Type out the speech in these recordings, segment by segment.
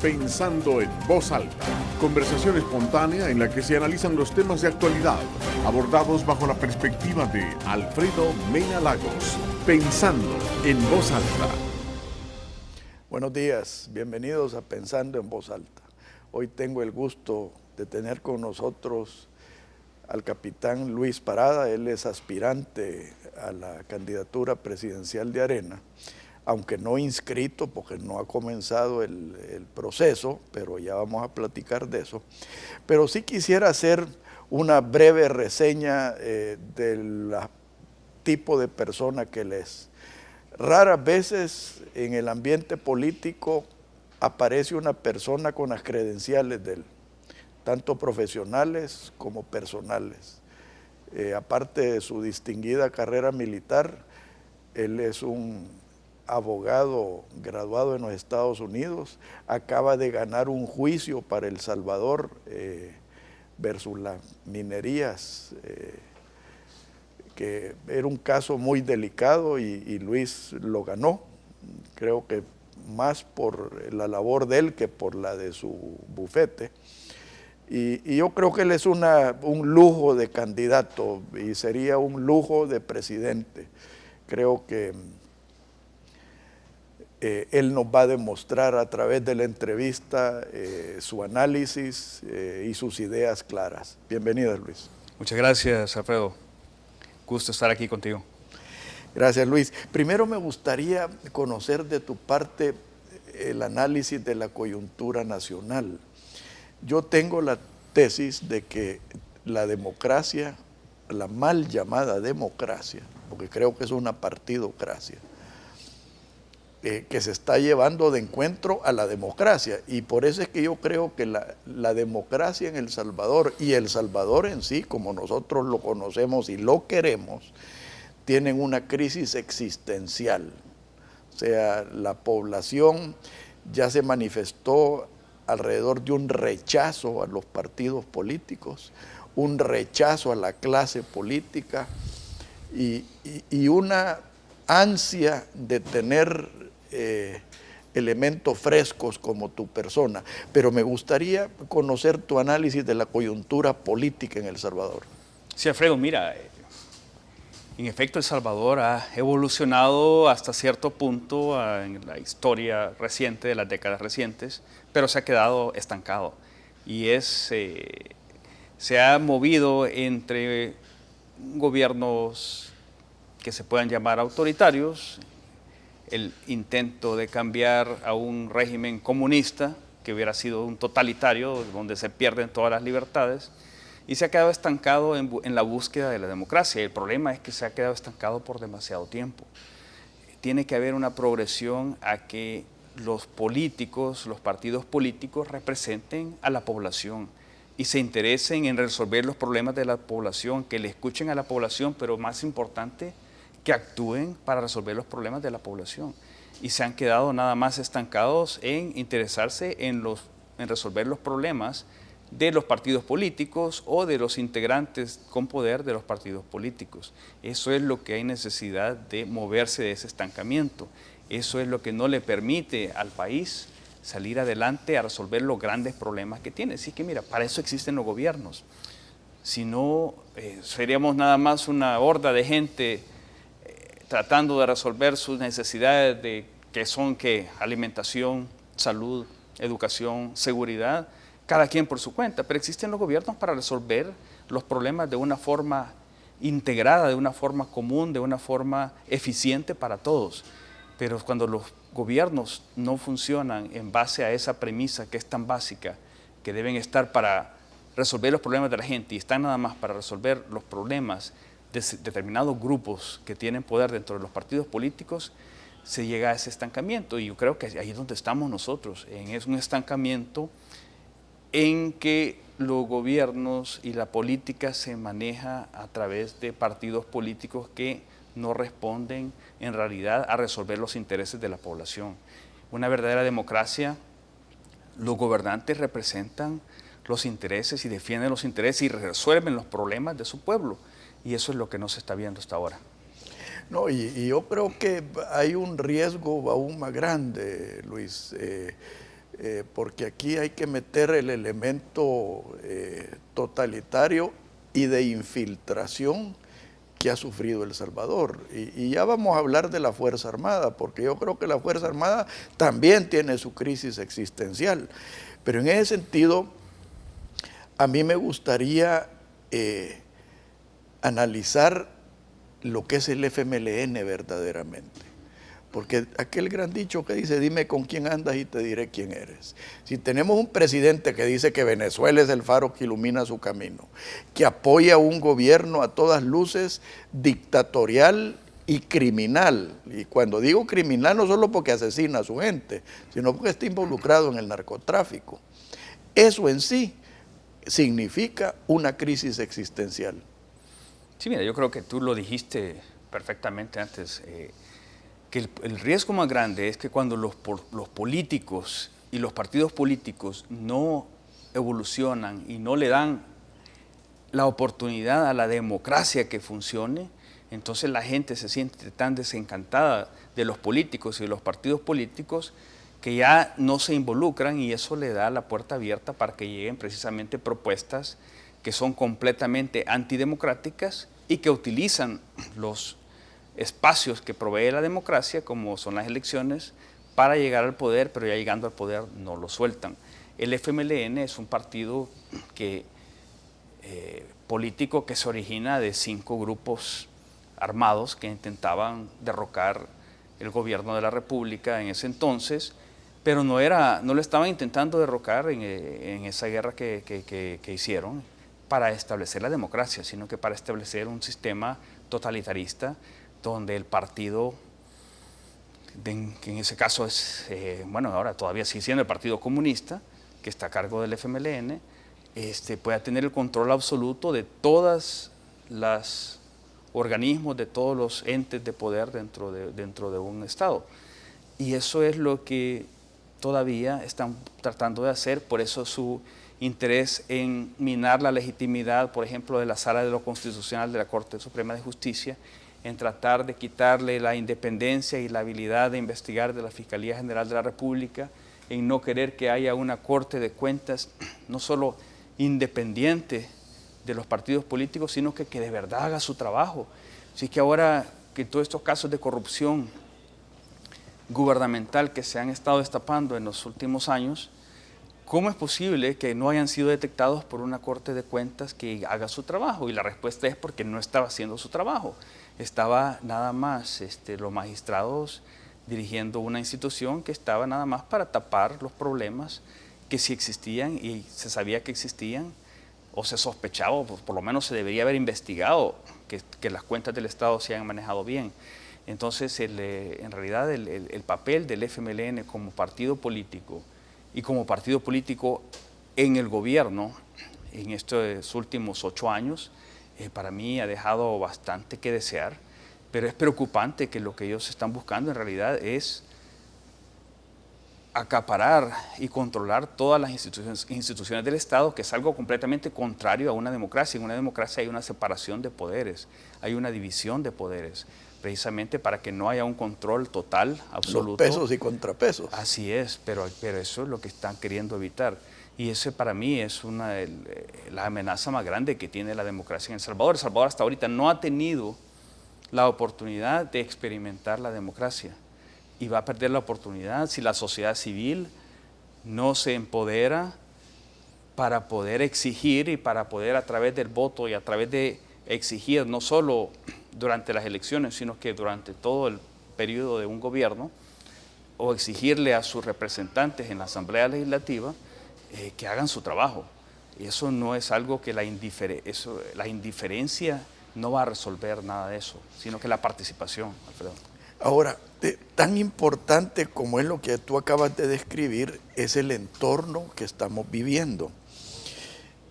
Pensando en Voz Alta, conversación espontánea en la que se analizan los temas de actualidad, abordados bajo la perspectiva de Alfredo Mena Lagos. Pensando en Voz Alta. Buenos días, bienvenidos a Pensando en Voz Alta. Hoy tengo el gusto de tener con nosotros al capitán Luis Parada. Él es aspirante a la candidatura presidencial de Arena, aunque no inscrito porque no ha comenzado el proceso, pero ya vamos a platicar de eso. Pero sí quisiera hacer una breve reseña del tipo de persona que él es. Raras veces en el ambiente político aparece una persona con las credenciales de él, tanto profesionales como personales. Aparte de su distinguida carrera militar, él es un abogado graduado en los Estados Unidos, acaba de ganar un juicio para El Salvador versus las minerías, que era un caso muy delicado y Luis lo ganó, creo que más por la labor de él que por la de su bufete. Y yo creo que él es un lujo de candidato y sería un lujo de presidente. Creo que él nos va a demostrar a través de la entrevista su análisis y sus ideas claras. Bienvenido, Luis. Muchas gracias, Alfredo. Gusto estar aquí contigo. Gracias, Luis. Primero me gustaría conocer de tu parte el análisis de la coyuntura nacional. Yo tengo la tesis de que la democracia, la mal llamada democracia, porque creo que es una partidocracia, que se está llevando de encuentro a la democracia. Y por eso es que yo creo que la democracia en El Salvador y El Salvador en sí, como nosotros lo conocemos y lo queremos, tienen una crisis existencial. O sea, la población ya se manifestó alrededor de un rechazo a los partidos políticos, un rechazo a la clase política y una ansia de tener elementos frescos como tu persona. Pero me gustaría conocer tu análisis de la coyuntura política en El Salvador. Sí, Alfredo, mira, en efecto El Salvador ha evolucionado hasta cierto punto en la historia reciente, de las décadas recientes, pero se ha quedado estancado y se ha movido entre gobiernos que se puedan llamar autoritarios, el intento de cambiar a un régimen comunista que hubiera sido un totalitario donde se pierden todas las libertades, y se ha quedado estancado en la búsqueda de la democracia. El problema es que se ha quedado estancado por demasiado tiempo. Tiene que haber una progresión a que los políticos, los partidos políticos representen a la población y se interesen en resolver los problemas de la población, que le escuchen a la población, pero más importante, que actúen para resolver los problemas de la población. Y se han quedado nada más estancados en interesarse en resolver los problemas de los partidos políticos o de los integrantes con poder de los partidos políticos. Eso es lo que hay necesidad de moverse de ese estancamiento. Eso es lo que no le permite al país salir adelante a resolver los grandes problemas que tiene. Así que mira, para eso existen los gobiernos. Si no, seríamos nada más una horda de gente tratando de resolver sus necesidades que son alimentación, salud, educación, seguridad, cada quien por su cuenta, pero existen los gobiernos para resolver los problemas de una forma integrada, de una forma común, de una forma eficiente para todos. Pero cuando los gobiernos no funcionan en base a esa premisa que es tan básica, que deben estar para resolver los problemas de la gente y están nada más para resolver los problemas de determinados grupos que tienen poder dentro de los partidos políticos, se llega a ese estancamiento. Y yo creo que ahí es donde estamos nosotros, es un estancamiento en que los gobiernos y la política se maneja a través de partidos políticos que no responden en realidad a resolver los intereses de la población. Una verdadera democracia, los gobernantes representan los intereses y defienden los intereses y resuelven los problemas de su pueblo. Y eso es lo que no se está viendo hasta ahora. No, y yo creo que hay un riesgo aún más grande, Luis. porque aquí hay que meter el elemento totalitario y de infiltración que ha sufrido El Salvador. Y ya vamos a hablar de la Fuerza Armada, porque yo creo que la Fuerza Armada también tiene su crisis existencial. Pero en ese sentido, a mí me gustaría analizar lo que es el FMLN verdaderamente. Porque aquel gran dicho que dice, dime con quién andas y te diré quién eres. Si tenemos un presidente que dice que Venezuela es el faro que ilumina su camino, que apoya un gobierno a todas luces dictatorial y criminal, y cuando digo criminal no solo porque asesina a su gente, sino porque está involucrado en el narcotráfico, eso en sí significa una crisis existencial. Sí, mira, yo creo que tú lo dijiste perfectamente antes, que el riesgo más grande es que cuando los políticos y los partidos políticos no evolucionan y no le dan la oportunidad a la democracia que funcione, entonces la gente se siente tan desencantada de los políticos y de los partidos políticos que ya no se involucran, y eso le da la puerta abierta para que lleguen precisamente propuestas que son completamente antidemocráticas y que utilizan los espacios que provee la democracia, como son las elecciones, para llegar al poder, pero ya llegando al poder no lo sueltan. El FMLN es un partido político que se origina de 5 grupos armados que intentaban derrocar el gobierno de la República en ese entonces, pero no lo estaban intentando derrocar en esa guerra que hicieron para establecer la democracia, sino que para establecer un sistema totalitarista donde el partido, que en ese caso es, bueno, ahora todavía sigue siendo el Partido Comunista, que está a cargo del FMLN, pueda tener el control absoluto de todos los organismos, de todos los entes de poder dentro de un Estado. Y eso es lo que todavía están tratando de hacer, por eso su interés en minar la legitimidad, por ejemplo, de la Sala de lo Constitucional de la Corte Suprema de Justicia, en tratar de quitarle la independencia y la habilidad de investigar de la Fiscalía General de la República, en no querer que haya una Corte de Cuentas no solo independiente de los partidos políticos, sino que de verdad haga su trabajo. Así que ahora que todos estos casos de corrupción gubernamental que se han estado destapando en los últimos años, ¿cómo es posible que no hayan sido detectados por una Corte de Cuentas que haga su trabajo? Y la respuesta es porque no estaba haciendo su trabajo. Estaba nada más los magistrados dirigiendo una institución que estaba nada más para tapar los problemas que sí existían y se sabía que existían, o se sospechaba, o por lo menos se debería haber investigado que las cuentas del Estado se hayan manejado bien. Entonces, en realidad, el papel del FMLN como partido político y como partido político en el gobierno en estos últimos 8 años, para mí ha dejado bastante que desear, pero es preocupante que lo que ellos están buscando en realidad es acaparar y controlar todas las instituciones del Estado, que es algo completamente contrario a una democracia. En una democracia hay una separación de poderes, hay una división de poderes, precisamente para que no haya un control total, absoluto. Los pesos y contrapesos. Así es, pero eso es lo que están queriendo evitar. Y ese para mí es la amenaza más grande que tiene la democracia en El Salvador. El Salvador hasta ahorita no ha tenido la oportunidad de experimentar la democracia y va a perder la oportunidad si la sociedad civil no se empodera para poder exigir y para poder, a través del voto y a través de exigir, no solo durante las elecciones, sino que durante todo el periodo de un gobierno, o exigirle a sus representantes en la Asamblea Legislativa que hagan su trabajo. Y eso no es algo que la indiferencia no va a resolver nada de eso, sino que la participación, Alfredo. Ahora, tan importante como es lo que tú acabas de describir, es el entorno que estamos viviendo.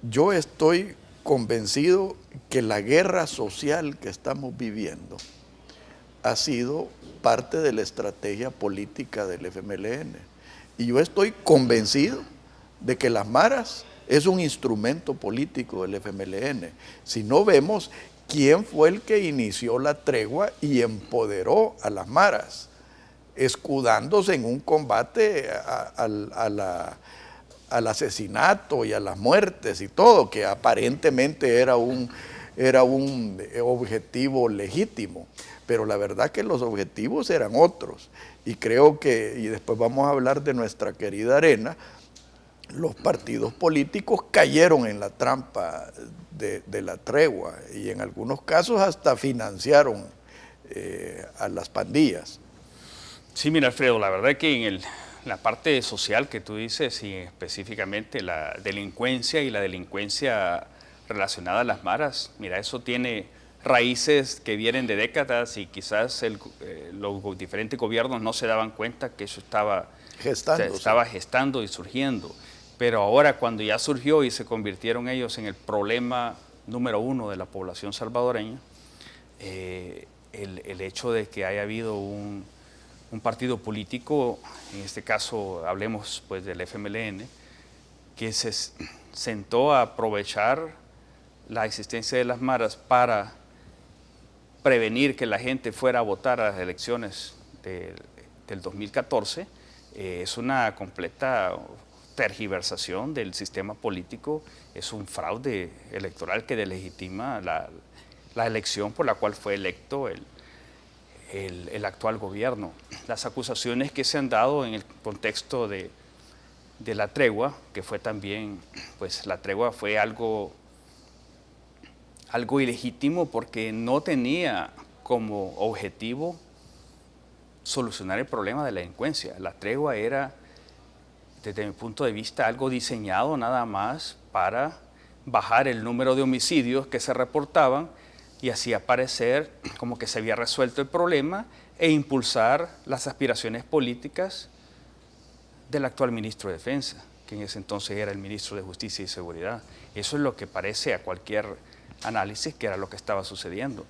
Yo estoy convencido que la guerra social que estamos viviendo ha sido parte de la estrategia política del FMLN. Y yo estoy convencido de que las maras es un instrumento político del FMLN. Si no vemos quién fue el que inició la tregua y empoderó a las maras. escudándose en un combate al asesinato y a las muertes y todo, que aparentemente era un objetivo legítimo, pero la verdad que los objetivos eran otros. Y creo que, y después vamos a hablar de nuestra querida Arena, los partidos políticos cayeron en la trampa de la tregua y en algunos casos hasta financiaron a las pandillas. Sí, mira, Alfredo, la verdad que en la parte social que tú dices, y específicamente la delincuencia y la delincuencia relacionada a las maras, mira, eso tiene raíces que vienen de décadas y quizás los diferentes gobiernos no se daban cuenta que eso estaba gestando y surgiendo. Pero ahora, cuando ya surgió y se convirtieron ellos en el problema número uno de la población salvadoreña, el hecho de que haya habido un partido político, en este caso hablemos pues del FMLN, que se sentó a aprovechar la existencia de las maras para prevenir que la gente fuera a votar a las elecciones del 2014, es una completa tergiversación del sistema político, es un fraude electoral que delegitima la elección por la cual fue electo el actual gobierno. Las acusaciones que se han dado en el contexto de la tregua, que fue también, pues la tregua fue algo ilegítimo porque no tenía como objetivo solucionar el problema de la delincuencia. La tregua era, desde mi punto de vista, algo diseñado nada más para bajar el número de homicidios que se reportaban y así parecer como que se había resuelto el problema e impulsar las aspiraciones políticas del actual ministro de Defensa, que en ese entonces era el ministro de Justicia y Seguridad. Eso es lo que parece a cualquier análisis que era lo que estaba sucediendo,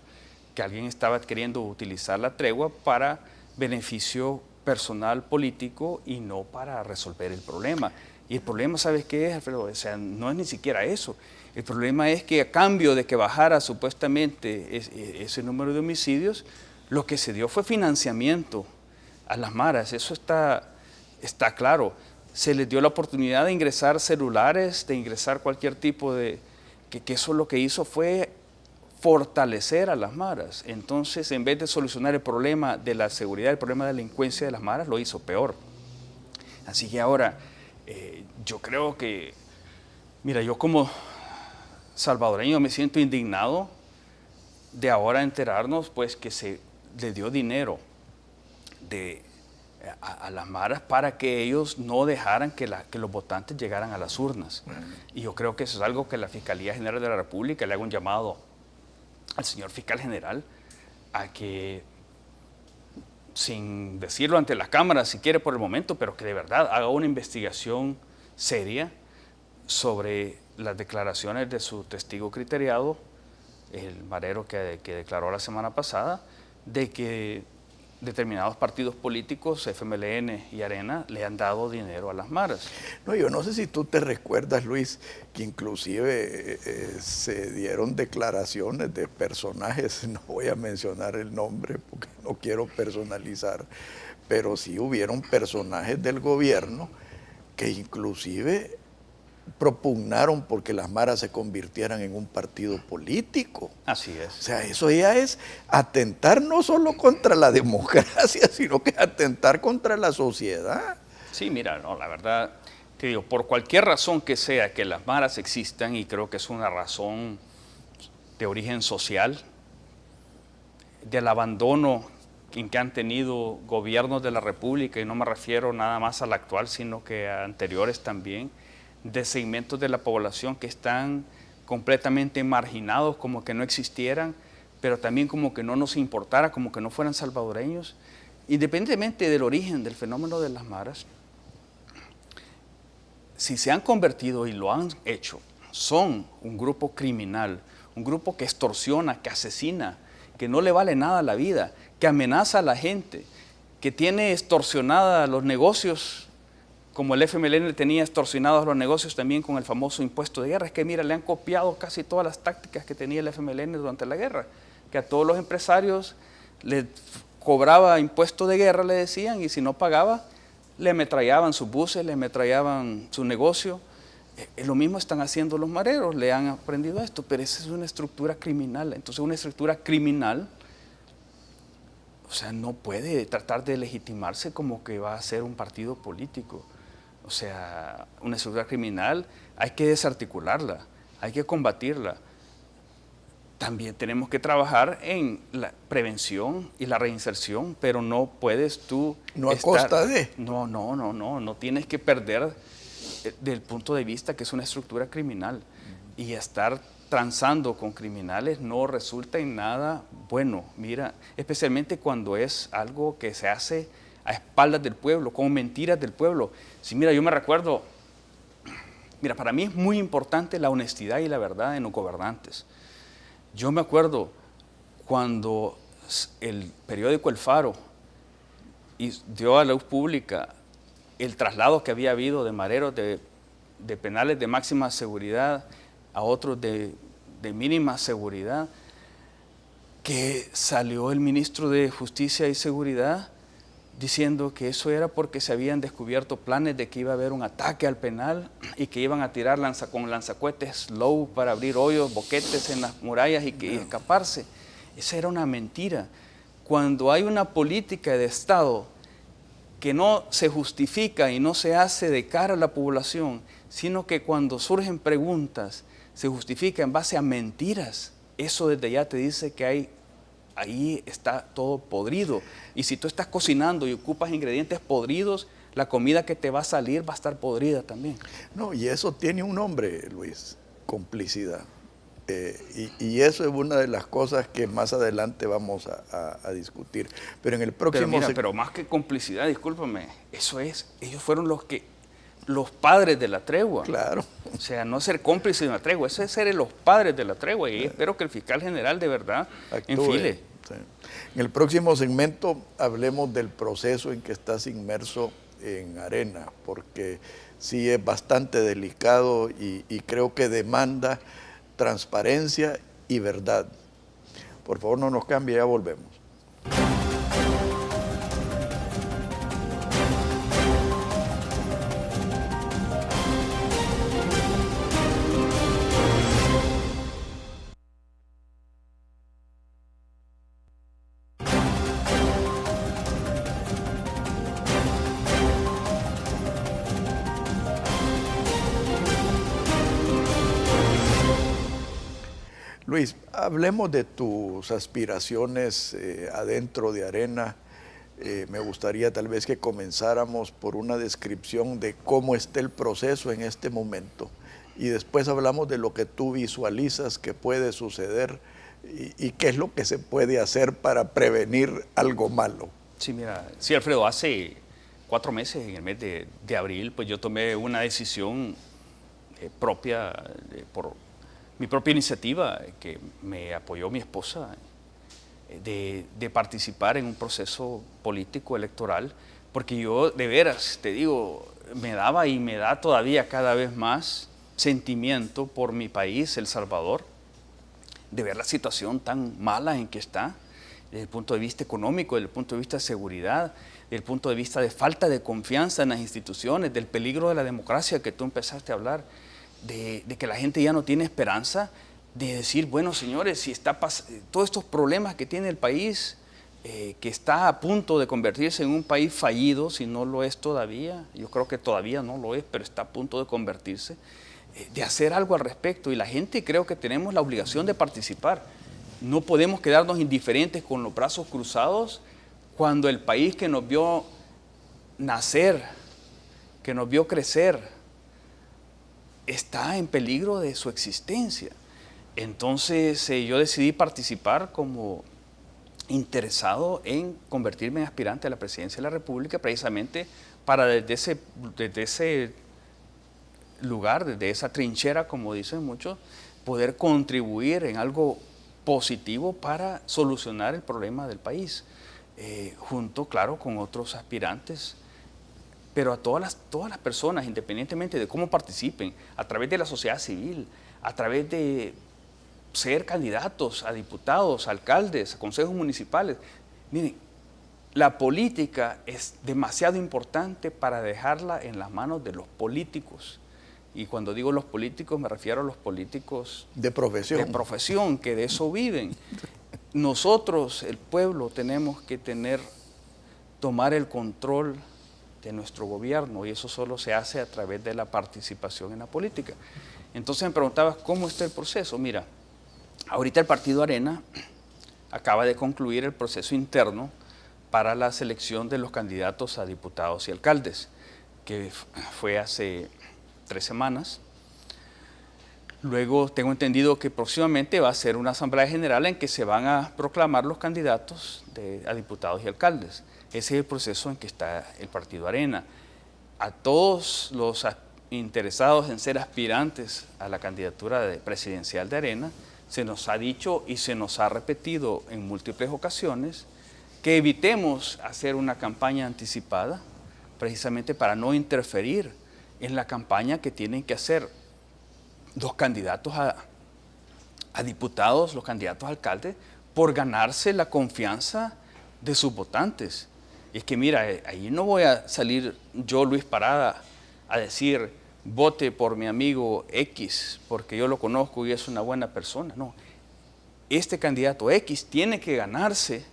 que alguien estaba queriendo utilizar la tregua para beneficio personal político y no para resolver el problema. Y el problema, ¿sabes qué es, Alfredo? O sea, no es ni siquiera eso. El problema es que a cambio de que bajara supuestamente ese número de homicidios, lo que se dio fue financiamiento a las maras. Eso está claro. Se les dio la oportunidad de ingresar celulares, de ingresar cualquier tipo de... que eso lo que hizo fue fortalecer a las maras. Entonces, en vez de solucionar el problema de la seguridad, el problema de la delincuencia de las maras, lo hizo peor. Así que ahora, yo creo que, mira, yo como salvadoreño me siento indignado de ahora enterarnos pues que se le dio dinero a las maras para que ellos no dejaran que los votantes llegaran a las urnas. Y yo creo que eso es algo que la Fiscalía General de la República le haga un llamado al señor fiscal general a que, sin decirlo ante las cámaras si quiere por el momento, pero que de verdad haga una investigación seria sobre las declaraciones de su testigo criteriado, el marero que declaró la semana pasada, de que determinados partidos políticos, FMLN y Arena, le han dado dinero a las maras. No, yo no sé si tú te recuerdas, Luis, que inclusive se dieron declaraciones de personajes, no voy a mencionar el nombre porque no quiero personalizar, pero sí hubieron personajes del gobierno que inclusive propugnaron porque las maras se convirtieran en un partido político. Así es. O sea, eso ya es atentar no solo contra la democracia, sino que atentar contra la sociedad. Sí, mira, no, la verdad, te digo, por cualquier razón que sea que las maras existan, y creo que es una razón de origen social, del abandono en que han tenido gobiernos de la República, y no me refiero nada más al actual, sino que a anteriores también, de segmentos de la población que están completamente marginados, como que no existieran, pero también como que no nos importara, como que no fueran salvadoreños. Independientemente del origen del fenómeno de las maras, si se han convertido y lo han hecho, son un grupo criminal, un grupo que extorsiona, que asesina, que no le vale nada la vida, que amenaza a la gente, que tiene extorsionada los negocios, como el FMLN tenía extorsionados los negocios también con el famoso impuesto de guerra. Es que mira, le han copiado casi todas las tácticas que tenía el FMLN durante la guerra, que a todos los empresarios cobraba impuesto de guerra, le decían, y si no pagaba, le ametrallaban sus buses, le ametrallaban su negocio. Lo mismo están haciendo los mareros, le han aprendido esto, pero esa es una estructura criminal. Entonces una estructura criminal, o sea, no puede tratar de legitimarse como que va a ser un partido político. O sea, una estructura criminal hay que desarticularla, hay que combatirla. También tenemos que trabajar en la prevención y la reinserción, pero no puedes tú... No a costa de... No tienes que perder del punto de vista que es una estructura criminal. Y estar transando con criminales no resulta en nada bueno. Mira, especialmente cuando es algo que se hace a espaldas del pueblo, con mentiras del pueblo. Sí, mira, yo me recuerdo, mira, para mí es muy importante la honestidad y la verdad en los gobernantes. Yo me acuerdo cuando el periódico El Faro dio a la luz pública el traslado que había habido de mareros de penales de máxima seguridad a otros de mínima seguridad, que salió el ministro de Justicia y Seguridad diciendo que eso era porque se habían descubierto planes de que iba a haber un ataque al penal y que iban a tirar con lanzacohetes slow para abrir hoyos, boquetes en las murallas y escaparse. Esa era una mentira. Cuando hay una política de Estado que no se justifica y no se hace de cara a la población, sino que cuando surgen preguntas se justifica en base a mentiras, eso desde ya te dice que ahí está todo podrido. Y si tú estás cocinando y ocupas ingredientes podridos, la comida que te va a salir va a estar podrida también. No, y eso tiene un nombre, Luis, complicidad. Y eso es una de las cosas que más adelante vamos a discutir. Pero en el próximo... Pero más que complicidad, discúlpame, ellos fueron los padres de la tregua. Claro. O sea, no ser cómplice de una tregua, eso es ser los padres de la tregua. Y espero que el fiscal general de verdad enfile. Sí. En el próximo segmento hablemos del proceso en que estás inmerso en Arena, porque sí es bastante delicado y creo que demanda transparencia y verdad. Por favor, no nos cambie, ya volvemos. Luis, hablemos de tus aspiraciones adentro de Arena. Me gustaría tal vez que comenzáramos por una descripción de cómo está el proceso en este momento y después hablamos de lo que tú visualizas que puede suceder y qué es lo que se puede hacer para prevenir algo malo. Sí, mira, sí, Alfredo, hace 4 meses, en el mes de abril, pues yo tomé una decisión propia por mi propia iniciativa, que me apoyó mi esposa, de participar en un proceso político electoral, porque yo de veras, te digo, me daba y me da todavía cada vez más sentimiento por mi país, El Salvador, de ver la situación tan mala en que está, desde el punto de vista económico, desde el punto de vista de seguridad, desde el punto de vista de falta de confianza en las instituciones, del peligro de la democracia que tú empezaste a hablar, de que la gente ya no tiene esperanza de decir, bueno, señores, si está todos estos problemas que tiene el país, que está a punto de convertirse en un país fallido, si no lo es todavía, yo creo que todavía no lo es, pero está a punto de convertirse, de hacer algo al respecto. Y la gente creo que tenemos la obligación de participar. No podemos quedarnos indiferentes con los brazos cruzados cuando el país que nos vio nacer, que nos vio crecer, está en peligro de su existencia. Entonces yo decidí participar como interesado en convertirme en aspirante a la presidencia de la República, precisamente para desde ese lugar, desde esa trinchera, como dicen muchos, poder contribuir en algo positivo para solucionar el problema del país, junto, claro, con otros aspirantes. Pero a todas las personas, independientemente de cómo participen, a través de la sociedad civil, a través de ser candidatos a diputados, a alcaldes, a consejos municipales. Miren, la política es demasiado importante para dejarla en las manos de los políticos. Y cuando digo los políticos, me refiero a los políticos de profesión, que de eso viven. Nosotros, el pueblo, tenemos que tomar el control de nuestro gobierno, y eso solo se hace a través de la participación en la política. Entonces me preguntabas, ¿cómo está el proceso? Mira, ahorita el Partido Arena acaba de concluir el proceso interno para la selección de los candidatos a diputados y alcaldes, que fue hace 3 semanas. Luego tengo entendido que próximamente va a ser una asamblea general en que se van a proclamar los candidatos a diputados y alcaldes. Ese es el proceso en que está el Partido Arena. A todos los interesados en ser aspirantes a la candidatura presidencial de Arena, se nos ha dicho y se nos ha repetido en múltiples ocasiones que evitemos hacer una campaña anticipada, precisamente para no interferir en la campaña que tienen que hacer los candidatos a diputados, los candidatos a alcaldes, por ganarse la confianza de sus votantes. Y es que mira, ahí no voy a salir yo, Luis Parada, a decir, vote por mi amigo X, porque yo lo conozco y es una buena persona. No, este candidato X tiene que ganarse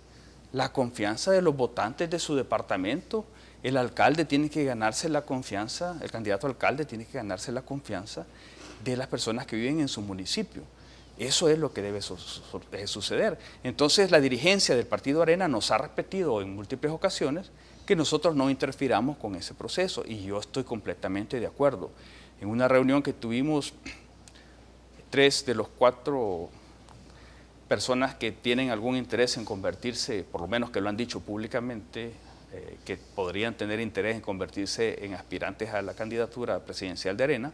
la confianza de los votantes de su departamento. El alcalde tiene que ganarse la confianza, el candidato alcalde tiene que ganarse la confianza de las personas que viven en su municipio. Eso es lo que debe suceder. Entonces la dirigencia del Partido Arena nos ha repetido en múltiples ocasiones que nosotros no interfiramos con ese proceso, y yo estoy completamente de acuerdo. En una reunión que tuvimos, 3 de los 4 personas que tienen algún interés en convertirse, por lo menos que lo han dicho públicamente, que podrían tener interés en convertirse en aspirantes a la candidatura presidencial de Arena,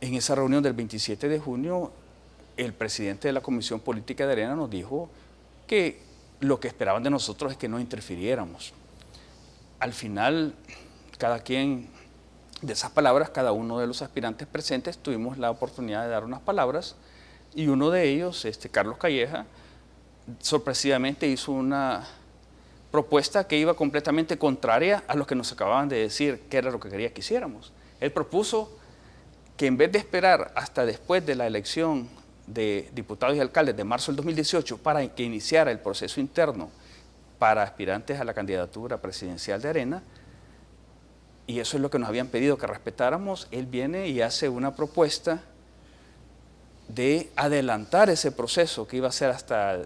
en esa reunión del 27 de junio, el presidente de la Comisión Política de Arena nos dijo que lo que esperaban de nosotros es que no interfiriéramos. Al final, cada quien, de esas palabras, cada uno de los aspirantes presentes tuvimos la oportunidad de dar unas palabras, y uno de ellos, Carlos Calleja, sorpresivamente hizo una propuesta que iba completamente contraria a lo que nos acababan de decir, que era lo que quería que hiciéramos. Él propuso que en vez de esperar hasta después de la elección de diputados y alcaldes de marzo del 2018 para que iniciara el proceso interno para aspirantes a la candidatura presidencial de Arena, y eso es lo que nos habían pedido que respetáramos, él viene y hace una propuesta de adelantar ese proceso que iba a ser hasta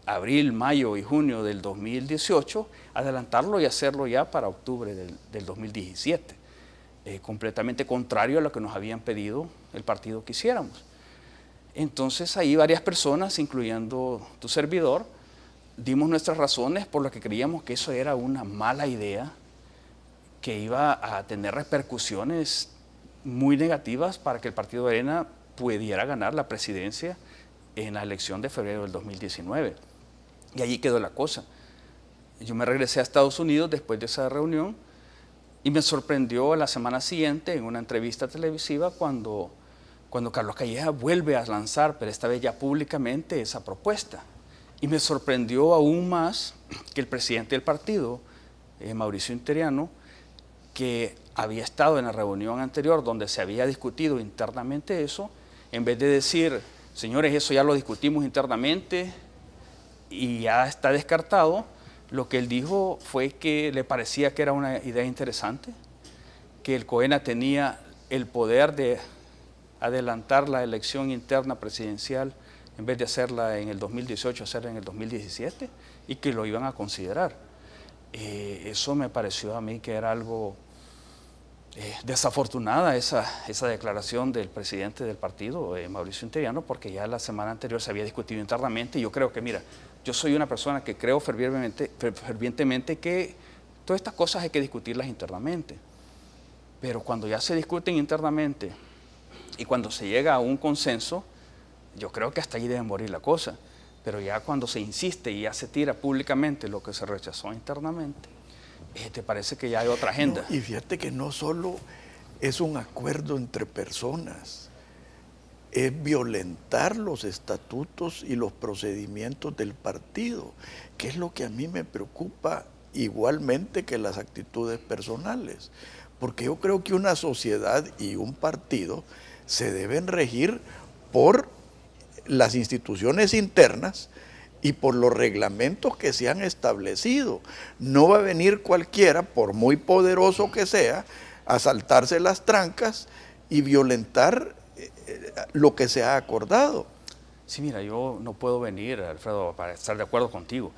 abril, mayo y junio del 2018, adelantarlo y hacerlo ya para octubre del 2017. Completamente contrario a lo que nos habían pedido el partido que hiciéramos. Entonces ahí varias personas, incluyendo tu servidor, dimos nuestras razones por las que creíamos que eso era una mala idea, que iba a tener repercusiones muy negativas para que el Partido de Arena pudiera ganar la presidencia en la elección de febrero del 2019. Y allí quedó la cosa. Yo me regresé a Estados Unidos después de esa reunión, y me sorprendió la semana siguiente en una entrevista televisiva cuando Carlos Calleja vuelve a lanzar, pero esta vez ya públicamente, esa propuesta. Y me sorprendió aún más que el presidente del partido, Mauricio Interiano, que había estado en la reunión anterior donde se había discutido internamente eso, en vez de decir, señores, eso ya lo discutimos internamente y ya está descartado, lo que él dijo fue que le parecía que era una idea interesante, que el COENA tenía el poder de adelantar la elección interna presidencial en vez de hacerla en el 2018, hacerla en el 2017, y que lo iban a considerar. Eso me pareció a mí que era algo desafortunada, esa declaración del presidente del partido, Mauricio Interiano, porque ya la semana anterior se había discutido internamente, y yo creo que, mira, yo soy una persona que creo fervientemente que todas estas cosas hay que discutirlas internamente, pero cuando ya se discuten internamente y cuando se llega a un consenso, yo creo que hasta ahí debe morir la cosa. Pero ya cuando se insiste y ya se tira públicamente lo que se rechazó internamente, te parece que ya hay otra agenda. No, y fíjate que no solo es un acuerdo entre personas, es violentar los estatutos y los procedimientos del partido, que es lo que a mí me preocupa igualmente que las actitudes personales. Porque yo creo que una sociedad y un partido se deben regir por las instituciones internas y por los reglamentos que se han establecido. No va a venir cualquiera, por muy poderoso que sea, a saltarse las trancas y violentar lo que se ha acordado. Sí, mira, yo no puedo venir, Alfredo, para estar de acuerdo contigo,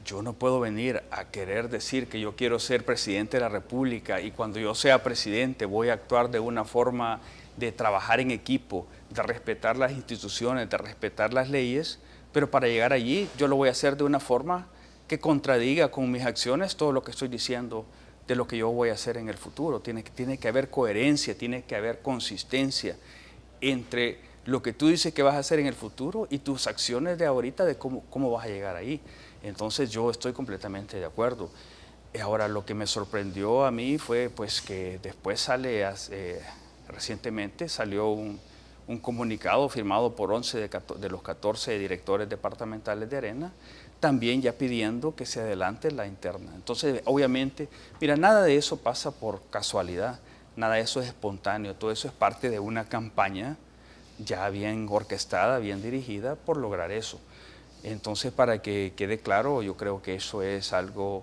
yo no puedo venir a querer decir que yo quiero ser presidente de la República y cuando yo sea presidente voy a actuar de una forma de trabajar en equipo, de respetar las instituciones, de respetar las leyes, pero para llegar allí yo lo voy a hacer de una forma que contradiga con mis acciones todo lo que estoy diciendo de lo que yo voy a hacer en el futuro. Tiene que haber coherencia, tiene que haber consistencia entre lo que tú dices que vas a hacer en el futuro y tus acciones de ahorita de cómo vas a llegar ahí. Entonces yo estoy completamente de acuerdo. Ahora lo que me sorprendió a mí fue pues que después recientemente salió un comunicado firmado por 11 de los 14 directores departamentales de Arena, también ya pidiendo que se adelante la interna. Entonces obviamente, mira, nada de eso pasa por casualidad. Nada de eso es espontáneo, todo eso es parte de una campaña ya bien orquestada, bien dirigida por lograr eso. Entonces, para que quede claro, yo creo que eso es algo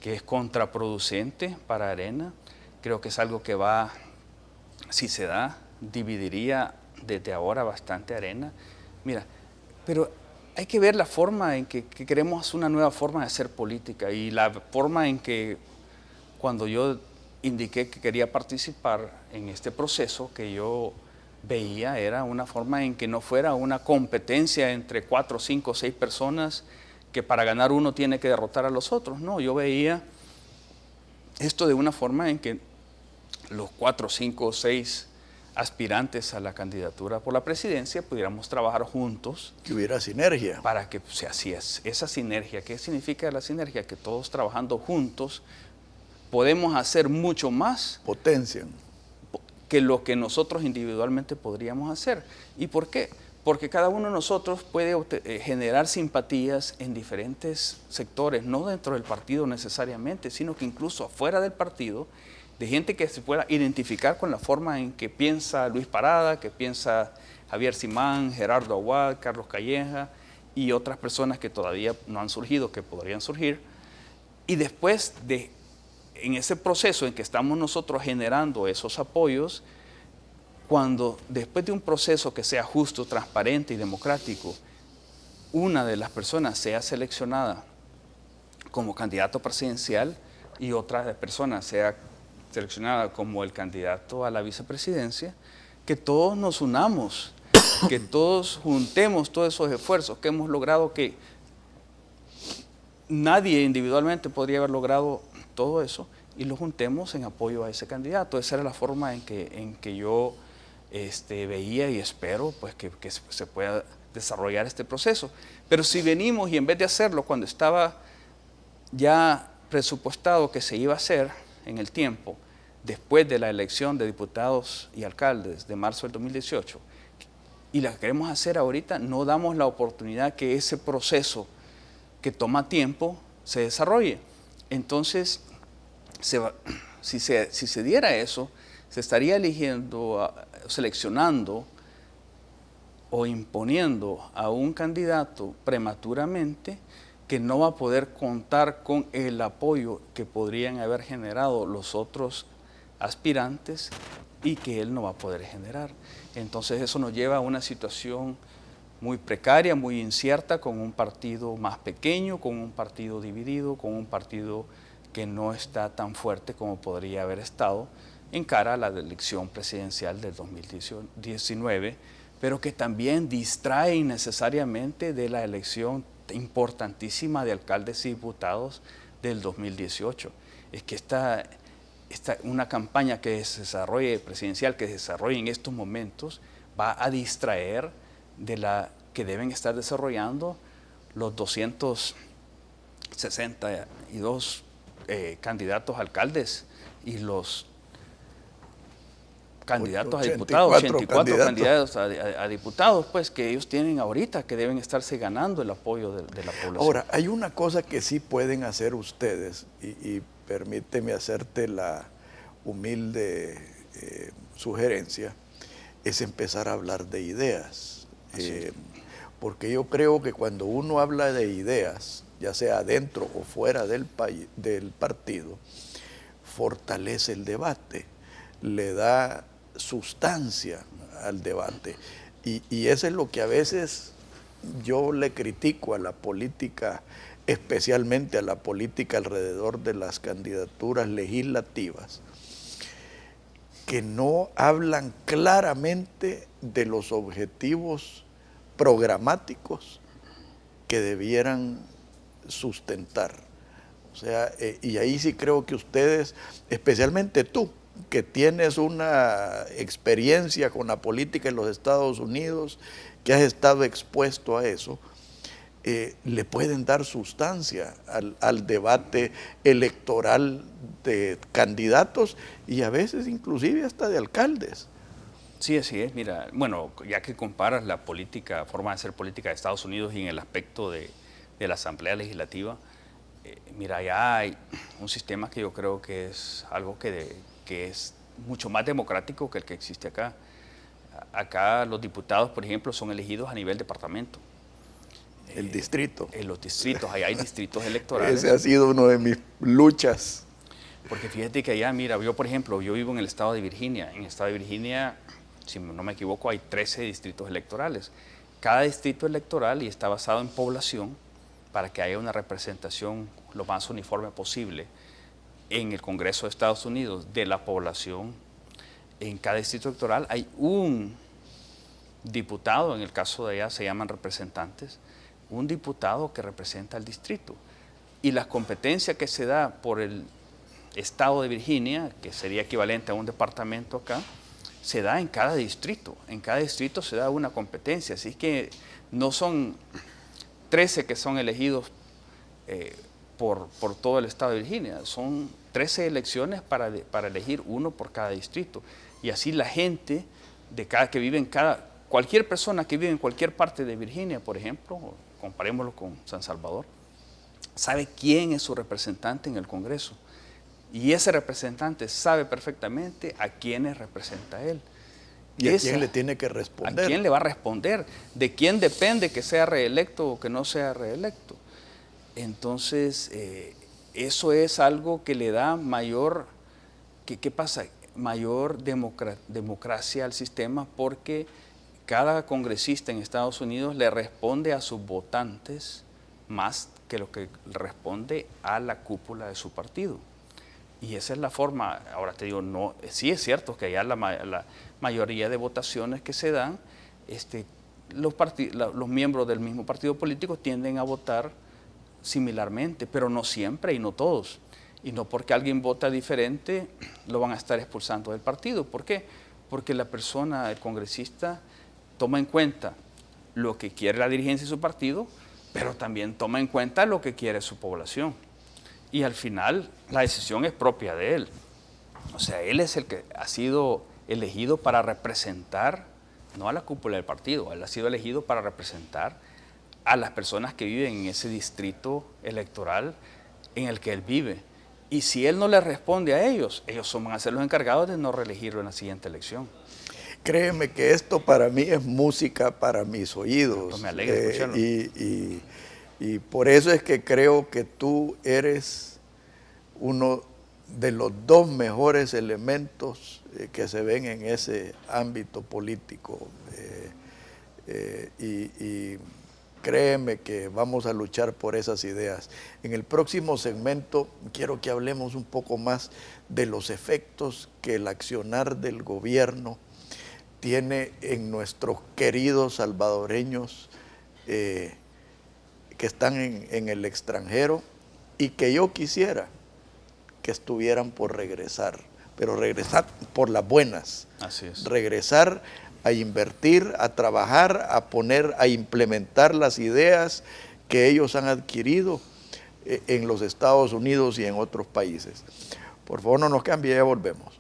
que es contraproducente para Arena. Creo que es algo que va, si se da, dividiría desde ahora bastante Arena. Mira, pero hay que ver la forma en que queremos una nueva forma de hacer política y la forma en que cuando yo indiqué que quería participar en este proceso que yo veía era una forma en que no fuera una competencia entre 4, 5, 6 personas que para ganar uno tiene que derrotar a los otros. No, yo veía esto de una forma en que los 4, 5, 6 aspirantes a la candidatura por la presidencia pudiéramos trabajar juntos. Que hubiera sinergia. Para que se hacía esa sinergia. ¿Qué significa la sinergia? Que todos trabajando juntos podemos hacer mucho más. Potencian. Que lo que nosotros individualmente podríamos hacer. ¿Y por qué? Porque cada uno de nosotros puede generar simpatías en diferentes sectores, no dentro del partido necesariamente, sino que incluso afuera del partido, de gente que se pueda identificar con la forma en que piensa Luis Parada, que piensa Javier Simán, Gerardo Aguad, Carlos Calleja y otras personas que todavía no han surgido, que podrían surgir. Y después en ese proceso en que estamos nosotros generando esos apoyos, cuando después de un proceso que sea justo, transparente y democrático, una de las personas sea seleccionada como candidato presidencial y otra persona sea seleccionada como el candidato a la vicepresidencia, que todos nos unamos, que todos juntemos todos esos esfuerzos que hemos logrado, que nadie individualmente podría haber logrado todo eso, y lo juntemos en apoyo a ese candidato. Esa era la forma en que yo veía y espero pues, que se pueda desarrollar este proceso. Pero si venimos y en vez de hacerlo cuando estaba ya presupuestado que se iba a hacer en el tiempo, después de la elección de diputados y alcaldes de marzo del 2018, y la queremos hacer ahorita, no damos la oportunidad que ese proceso que toma tiempo se desarrolle. Entonces, si se diera eso, se estaría eligiendo, seleccionando o imponiendo a un candidato prematuramente que no va a poder contar con el apoyo que podrían haber generado los otros aspirantes y que él no va a poder generar. Entonces eso nos lleva a una situación muy precaria, muy incierta, con un partido más pequeño, con un partido dividido, con un partido que no está tan fuerte como podría haber estado en cara a la elección presidencial del 2019, pero que también distrae innecesariamente de la elección importantísima de alcaldes y diputados del 2018. Es que una campaña que se desarrolle, presidencial, que se desarrolle en estos momentos, va a distraer de la que deben estar desarrollando los 262 candidatos a alcaldes y los candidatos a 84 diputados, 84 candidatos. candidatos a diputados, pues, que ellos tienen ahorita, que deben estarse ganando el apoyo de la población. Ahora, hay una cosa que sí pueden hacer ustedes, y permíteme hacerte la humilde sugerencia, es empezar a hablar de ideas. Porque yo creo que cuando uno habla de ideas, ya sea adentro o fuera del partido, fortalece el debate, le da sustancia al debate. Y eso es lo que a veces yo le critico a la política, especialmente a la política alrededor de las candidaturas legislativas, que no hablan claramente de los objetivos programáticos que debieran sustentar. O sea, y ahí sí creo que ustedes, especialmente tú, que tienes una experiencia con la política en los Estados Unidos, que has estado expuesto a eso, le pueden dar sustancia al debate electoral de candidatos y a veces inclusive hasta de alcaldes. Sí, así es. Mira, bueno, ya que comparas la política, forma de hacer política de Estados Unidos y en el aspecto de la Asamblea Legislativa, mira, ya hay un sistema que yo creo que es algo que es mucho más democrático que el que existe acá. Acá los diputados, por ejemplo, son elegidos a nivel departamento. El distrito. En los distritos, allá hay distritos electorales. Ese ha sido uno de mis luchas. Porque fíjate que allá, mira, yo por ejemplo, yo vivo en el estado de Virginia. En el estado de Virginia, si no me equivoco, hay 13 distritos electorales. Cada distrito electoral y está basado en población para que haya una representación lo más uniforme posible en el Congreso de Estados Unidos de la población. En cada distrito electoral hay un diputado, en el caso de allá se llaman representantes, un diputado que representa al distrito. Y la competencia que se da por el estado de Virginia, que sería equivalente a un departamento acá, se da en cada distrito. En cada distrito se da una competencia, así que no son 13 que son elegidos por todo el estado de Virginia, son 13 elecciones para elegir uno por cada distrito. Y así la gente que vive cualquier persona que vive en cualquier parte de Virginia, por ejemplo, comparémoslo con San Salvador, sabe quién es su representante en el Congreso. Y ese representante sabe perfectamente a quiénes representa él. ¿Y a quién le tiene que responder? ¿A quién le va a responder? ¿De quién depende que sea reelecto o que no sea reelecto? Entonces, eso es algo que le da mayor, ¿qué pasa? Mayor democracia al sistema, porque cada congresista en Estados Unidos le responde a sus votantes más que lo que responde a la cúpula de su partido. Y esa es la forma. Ahora te digo, no, sí es cierto que allá la mayoría de votaciones que se dan, los miembros del mismo partido político tienden a votar similarmente, pero no siempre y no todos. Y no porque alguien vota diferente, lo van a estar expulsando del partido. ¿Por qué? Porque la persona, el congresista, toma en cuenta lo que quiere la dirigencia de su partido, pero también toma en cuenta lo que quiere su población. Y al final la decisión es propia de él. O sea, él es el que ha sido elegido para representar, no a la cúpula del partido, él ha sido elegido para representar a las personas que viven en ese distrito electoral en el que él vive. Y si él no le responde a ellos van a ser los encargados de no reelegirlo en la siguiente elección. Créeme que esto para mí es música para mis oídos. Pues me alegra escucharlo. Y por eso es que creo que tú eres uno de los dos mejores elementos que se ven en ese ámbito político. Y créeme que vamos a luchar por esas ideas. En el próximo segmento quiero que hablemos un poco más de los efectos que el accionar del gobierno tiene en nuestros queridos salvadoreños que están en el extranjero y que yo quisiera que estuvieran por regresar, pero regresar por las buenas. Así es. Regresar a invertir, a trabajar, a implementar las ideas que ellos han adquirido en los Estados Unidos y en otros países. Por favor, no nos cambie, ya volvemos.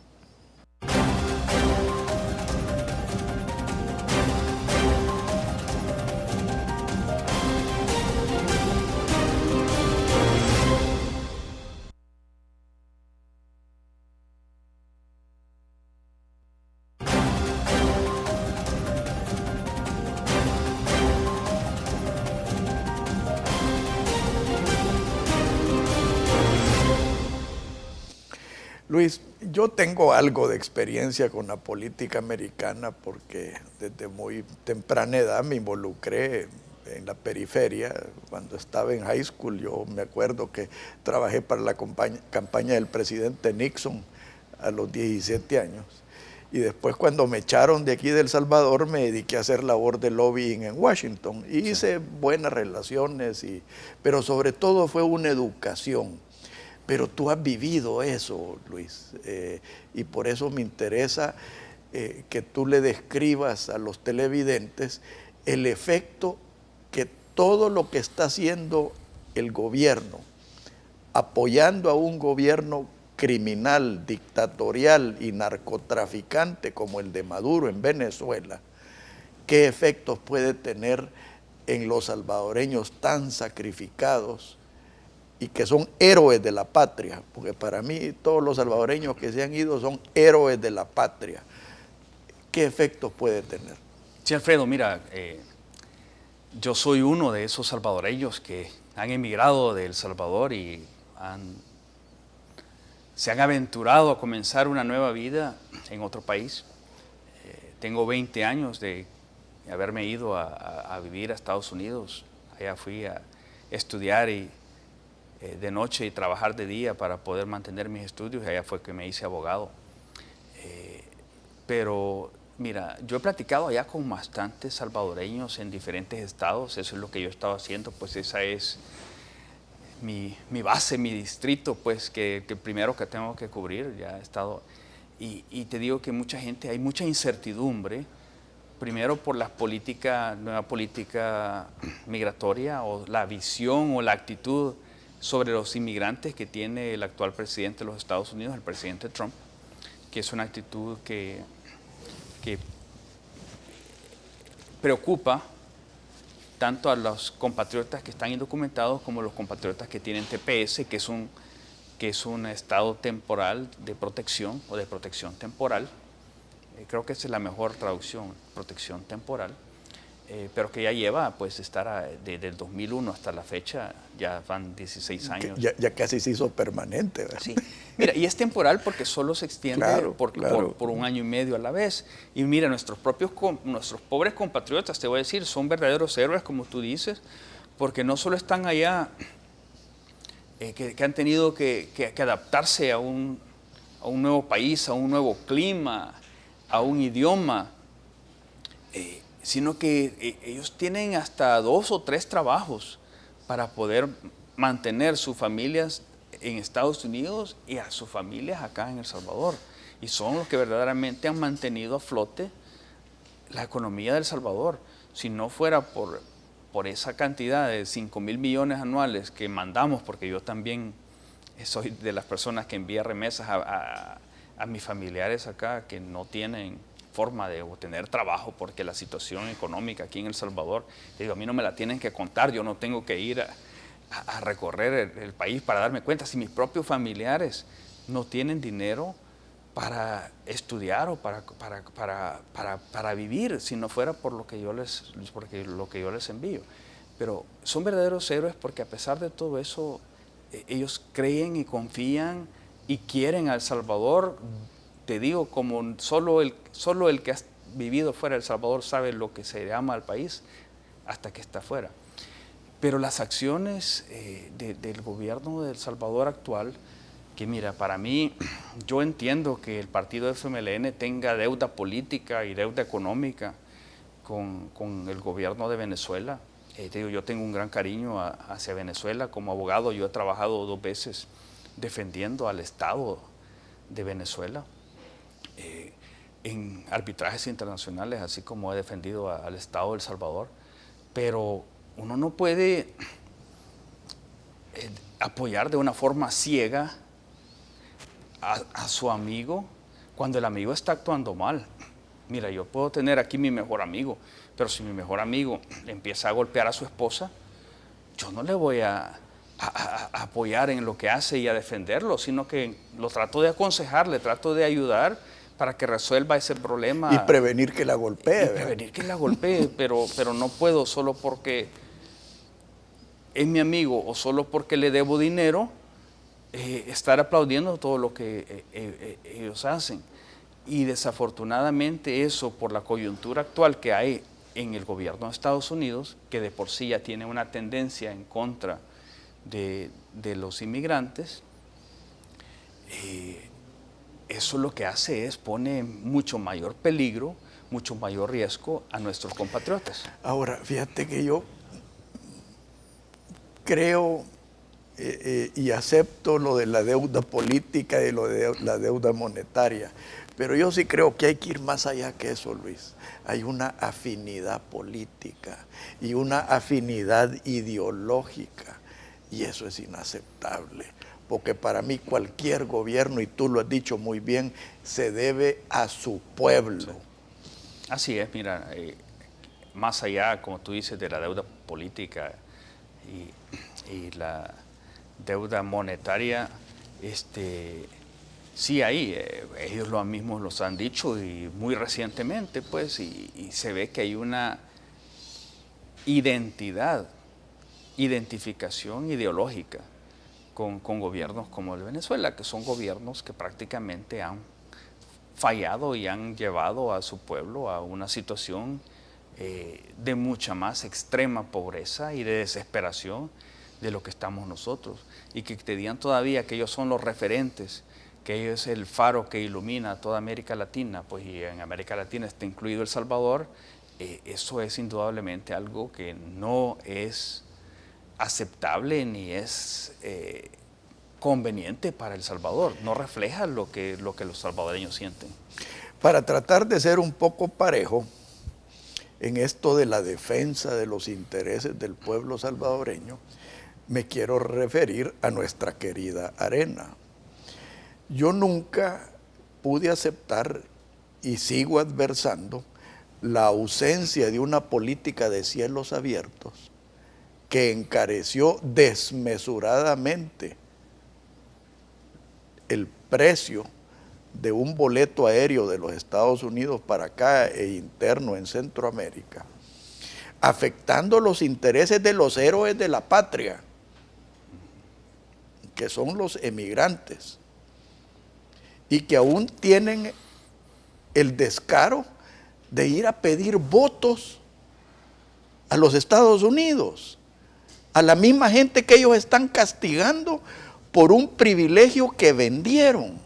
Luis, yo tengo algo de experiencia con la política americana porque desde muy temprana edad me involucré en la periferia. Cuando estaba en high school, yo me acuerdo que trabajé para la campaña del presidente Nixon a los 17 años. Y después, cuando me echaron de aquí de El Salvador, me dediqué a hacer labor de lobbying en Washington. Y hice buenas relaciones, pero sobre todo fue una educación. Pero tú has vivido eso, Luis, y por eso me interesa que tú le describas a los televidentes el efecto que todo lo que está haciendo el gobierno, apoyando a un gobierno criminal, dictatorial y narcotraficante como el de Maduro en Venezuela, qué efectos puede tener en los salvadoreños tan sacrificados y que son héroes de la patria, porque para mí todos los salvadoreños que se han ido son héroes de la patria. ¿Qué efectos puede tener? Sí, Alfredo, mira, yo soy uno de esos salvadoreños que han emigrado de El Salvador y se han aventurado a comenzar una nueva vida en otro país. Tengo 20 años de haberme ido a vivir a Estados Unidos. Allá fui a estudiar de noche y trabajar de día para poder mantener mis estudios, y allá fue que me hice abogado. Pero mira, yo he platicado allá con bastantes salvadoreños en diferentes estados. Eso es lo que yo estaba haciendo, pues esa es mi base, mi distrito, pues que primero que tengo que cubrir. Ya he estado, y te digo que mucha gente, hay mucha incertidumbre, primero por la nueva política migratoria, o la visión o la actitud sobre los inmigrantes que tiene el actual presidente de los Estados Unidos, el presidente Trump, que es una actitud que preocupa tanto a los compatriotas que están indocumentados como a los compatriotas que tienen TPS, que es un estado temporal de protección o de protección temporal. Creo que esa es la mejor traducción, protección temporal. Pero que ya lleva, pues, estar desde el 2001 hasta la fecha, ya van 16 años. Ya casi se hizo permanente, ¿verdad? Sí. Mira, y es temporal porque solo se extiende por un año y medio a la vez. Y mira, nuestros pobres compatriotas, te voy a decir, son verdaderos héroes, como tú dices, porque no solo están allá, que han tenido que adaptarse a un nuevo país, a un nuevo clima, a un idioma, sino que ellos tienen hasta 2 o 3 trabajos para poder mantener sus familias en Estados Unidos y a sus familias acá en El Salvador. Y son los que verdaderamente han mantenido a flote la economía de El Salvador. Si no fuera por esa cantidad de 5,000 millones anuales que mandamos, porque yo también soy de las personas que envía remesas a mis familiares acá que no tienen forma de obtener trabajo porque la situación económica aquí en El Salvador, digo, a mí no me la tienen que contar, yo no tengo que ir a recorrer el país para darme cuenta. Si mis propios familiares no tienen dinero para estudiar o para vivir, si no fuera por lo que yo les envío. Pero son verdaderos héroes porque a pesar de todo eso, ellos creen y confían y quieren a El Salvador. Te digo, como solo el que ha vivido fuera de El Salvador sabe lo que se llama al país hasta que está fuera. Pero las acciones del gobierno de El Salvador actual, que mira, para mí, yo entiendo que el partido FMLN tenga deuda política y deuda económica con el gobierno de Venezuela. Te digo, yo tengo un gran cariño hacia Venezuela. Como abogado, yo he trabajado 2 veces defendiendo al Estado de Venezuela en arbitrajes internacionales, así como he defendido al Estado de El Salvador. Pero uno no puede apoyar de una forma ciega a su amigo cuando el amigo está actuando mal. Mira, yo puedo tener aquí mi mejor amigo, pero si mi mejor amigo empieza a golpear a su esposa, yo no le voy a apoyar en lo que hace y a defenderlo, sino que lo trato de aconsejar, le trato de ayudar para que resuelva ese problema. Y prevenir que la golpee. Y prevenir que la golpee, pero no puedo solo porque es mi amigo o solo porque le debo dinero, estar aplaudiendo todo lo que ellos hacen. Y desafortunadamente eso, por la coyuntura actual que hay en el gobierno de Estados Unidos, que de por sí ya tiene una tendencia en contra de los inmigrantes, eso lo que hace es pone mucho mayor peligro, mucho mayor riesgo a nuestros compatriotas. Ahora, fíjate que yo creo y acepto lo de la deuda política y lo de la deuda monetaria, pero yo sí creo que hay que ir más allá que eso, Luis. Hay una afinidad política y una afinidad ideológica, y eso es inaceptable, porque para mí cualquier gobierno, y tú lo has dicho muy bien, se debe a su pueblo. Sí. Así es, mira, más allá, como tú dices, de la deuda política y la deuda monetaria, sí hay, ellos mismos los han dicho y muy recientemente, pues, y se ve que hay una identificación ideológica con gobiernos como el de Venezuela, que son gobiernos que prácticamente han fallado y han llevado a su pueblo a una situación de mucha más extrema pobreza y de desesperación de lo que estamos nosotros. Y que te digan todavía que ellos son los referentes, que ellos es el faro que ilumina a toda América Latina, pues y en América Latina está incluido El Salvador, eso es indudablemente algo que no es aceptable ni es conveniente para El Salvador, no refleja lo que los salvadoreños sienten. Para tratar de ser un poco parejo en esto de la defensa de los intereses del pueblo salvadoreño, me quiero referir a nuestra querida Arena. Yo nunca pude aceptar y sigo adversando la ausencia de una política de cielos abiertos que encareció desmesuradamente el precio de un boleto aéreo de los Estados Unidos para acá e interno en Centroamérica, afectando los intereses de los héroes de la patria, que son los emigrantes, y que aún tienen el descaro de ir a pedir votos a los Estados Unidos, a la misma gente que ellos están castigando por un privilegio que vendieron.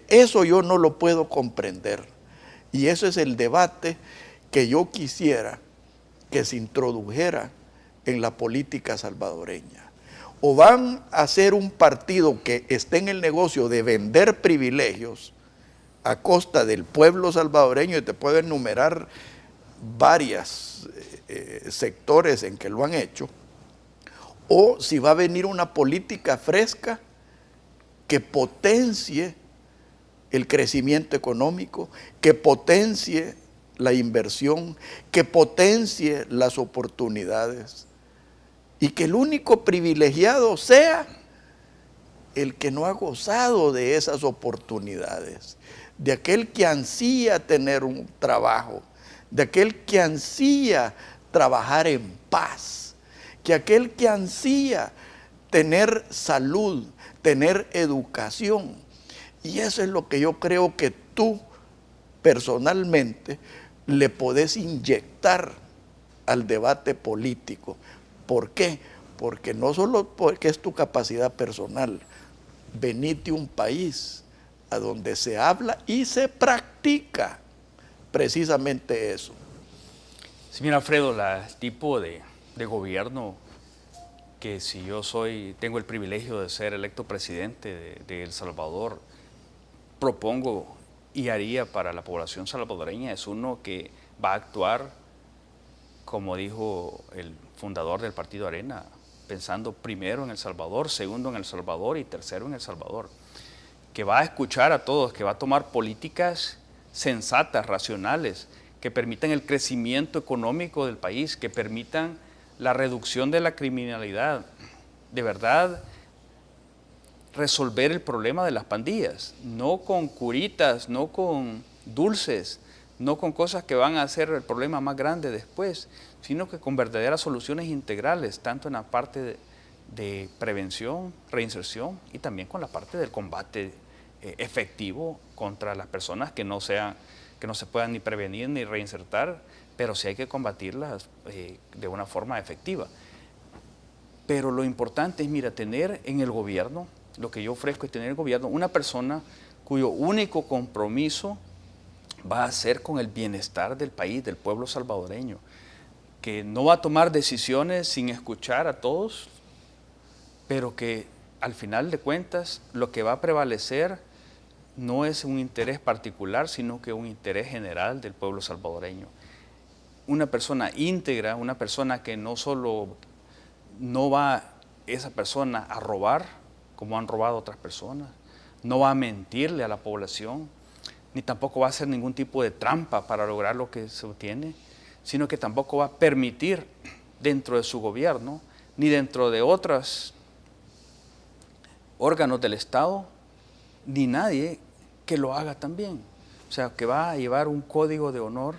Eso yo no lo puedo comprender, y eso es el debate que yo quisiera que se introdujera en la política salvadoreña. O van a ser un partido que esté en el negocio de vender privilegios a costa del pueblo salvadoreño, y te puedo enumerar varios sectores en que lo han hecho, o si va a venir una política fresca que potencie el crecimiento económico, que potencie la inversión, que potencie las oportunidades, y que el único privilegiado sea el que no ha gozado de esas oportunidades, de aquel que ansía tener un trabajo, de aquel que ansía trabajar en paz, que aquel que ansía tener salud, tener educación. Y eso es lo que yo creo que tú personalmente le podés inyectar al debate político. ¿Por qué? Porque no solo porque es tu capacidad personal, venite a un país a donde se habla y se practica precisamente eso. Sí, mira, Alfredo, el tipo de gobierno que si yo tengo el privilegio de ser electo presidente de El Salvador, propongo y haría para la población salvadoreña es uno que va a actuar, como dijo el fundador del Partido Arena, pensando primero en El Salvador, segundo en El Salvador y tercero en El Salvador, que va a escuchar a todos, que va a tomar políticas sensatas, racionales, que permitan el crecimiento económico del país, que permitan la reducción de la criminalidad, de verdad resolver el problema de las pandillas, no con curitas, no con dulces, no con cosas que van a hacer el problema más grande después, sino que con verdaderas soluciones integrales, tanto en la parte de prevención, reinserción y también con la parte del combate efectivo contra las personas que no se puedan ni prevenir ni reinsertar, pero sí hay que combatirlas de una forma efectiva. Pero lo importante es, mira, tener en el gobierno, lo que yo ofrezco es tener en el gobierno una persona cuyo único compromiso va a ser con el bienestar del país, del pueblo salvadoreño, que no va a tomar decisiones sin escuchar a todos, pero que al final de cuentas lo que va a prevalecer no es un interés particular, sino que un interés general del pueblo salvadoreño. Una persona íntegra, una persona que no solo no va esa persona a robar, como han robado otras personas, no va a mentirle a la población, ni tampoco va a hacer ningún tipo de trampa para lograr lo que se obtiene, sino que tampoco va a permitir dentro de su gobierno, ni dentro de otros órganos del Estado, ni nadie que lo haga también. O sea, que va a llevar un código de honor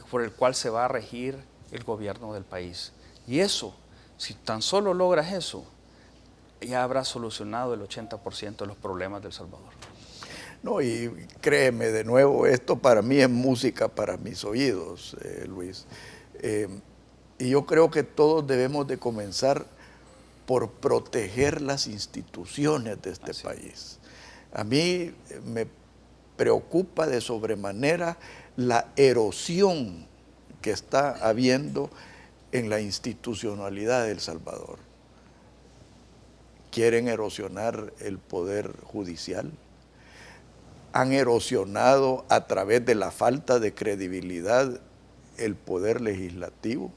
por el cual se va a regir el gobierno del país. Y eso, si tan solo logras eso, ya habrás solucionado el 80% de los problemas de El Salvador. No, y créeme, de nuevo, esto para mí es música para mis oídos, Luis. Y yo creo que todos debemos de comenzar por proteger las instituciones de este país. A mí me preocupa de sobremanera la erosión que está habiendo en la institucionalidad de El Salvador. Quieren erosionar el poder judicial, han erosionado a través de la falta de credibilidad el poder legislativo,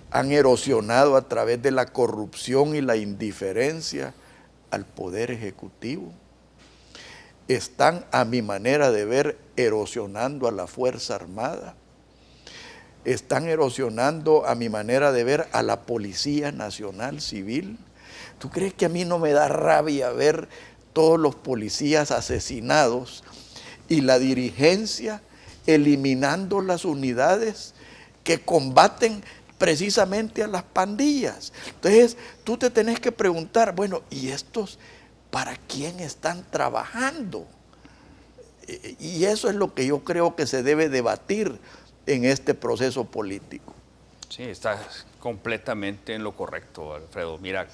han erosionado a través de la corrupción y la indiferencia al poder ejecutivo. Están, a mi manera de ver, erosionando a la Fuerza Armada. Están erosionando, a mi manera de ver, a la Policía Nacional Civil. ¿Tú crees que a mí no me da rabia ver todos los policías asesinados y la dirigencia eliminando las unidades que combaten precisamente a las pandillas? Entonces, tú te tenés que preguntar, bueno, ¿y estos para quién están trabajando? Y eso es lo que yo creo que se debe debatir en este proceso político. Sí, estás completamente en lo correcto, Alfredo. Mira,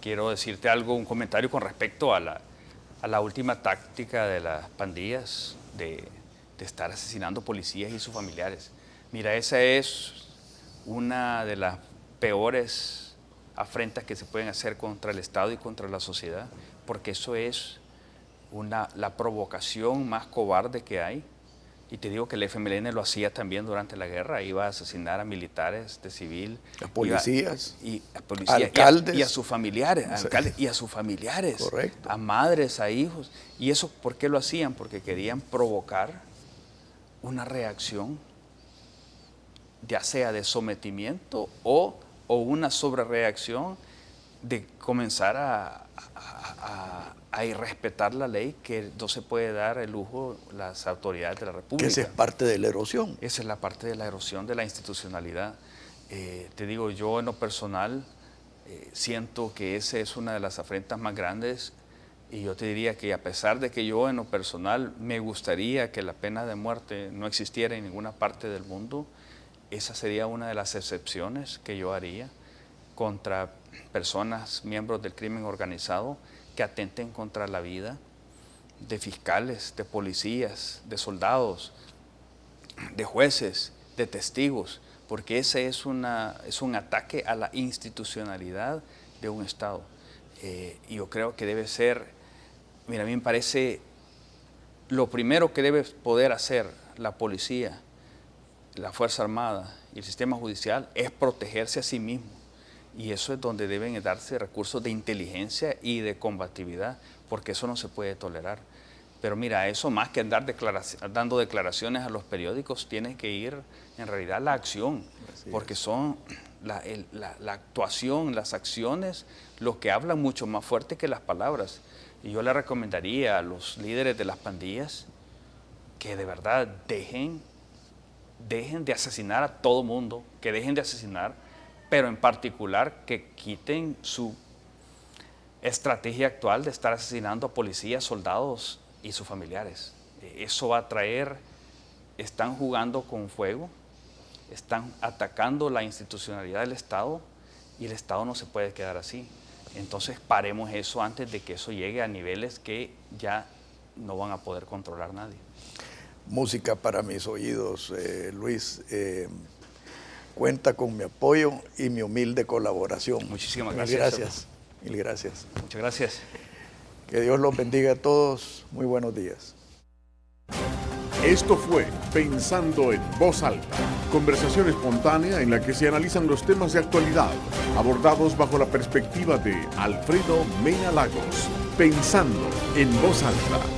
quiero decirte algo, un comentario con respecto a la última táctica de las pandillas de estar asesinando policías y sus familiares. Mira, esa es una de las peores afrentas que se pueden hacer contra el Estado y contra la sociedad, porque eso es la provocación más cobarde que hay. Y te digo que el FMLN lo hacía también durante la guerra, iba a asesinar a militares de civil, a policías, alcaldes, y a sus familiares, y a sus familiares, correcto, a madres, a hijos. ¿Y eso por qué lo hacían? Porque querían provocar una reacción, ya sea de sometimiento o una sobrereacción de comenzar a irrespetar la ley, que no se puede dar el lujo las autoridades de la República. Que esa es parte de la erosión. Esa es la parte de la erosión de la institucionalidad. Te digo, yo en lo personal siento que esa es una de las afrentas más grandes, y yo te diría que a pesar de que yo en lo personal me gustaría que la pena de muerte no existiera en ninguna parte del mundo, esa sería una de las excepciones que yo haría contra personas, miembros del crimen organizado, que atenten contra la vida de fiscales, de policías, de soldados, de jueces, de testigos, porque ese es un ataque a la institucionalidad de un Estado. Y yo creo que debe ser, mira, a mí me parece, lo primero que debe poder hacer la policía, la Fuerza Armada y el sistema judicial es protegerse a sí mismo. Y eso es donde deben darse recursos de inteligencia y de combatividad, porque eso no se puede tolerar. Pero mira, eso más que andar dando declaraciones a los periódicos, tiene que ir en realidad la acción, porque son la actuación, las acciones, lo que hablan mucho más fuerte que las palabras. Y yo le recomendaría a los líderes de las pandillas que de verdad dejen de asesinar a todo mundo, que dejen de asesinar pero en particular que quiten su estrategia actual de estar asesinando a policías, soldados y sus familiares. Eso va a traer, están jugando con fuego, están atacando la institucionalidad del Estado y el Estado no se puede quedar así. Entonces paremos eso antes de que eso llegue a niveles que ya no van a poder controlar nadie. Música para mis oídos, Luis. Cuenta con mi apoyo y mi humilde colaboración. Muchísimas Mil gracias. gracias. Mil gracias. Muchas gracias. Que Dios los bendiga a todos. Muy buenos días. Esto fue Pensando en Voz Alta, conversación espontánea en la que se analizan los temas de actualidad, abordados bajo la perspectiva de Alfredo Mena Lagos. Pensando en Voz Alta.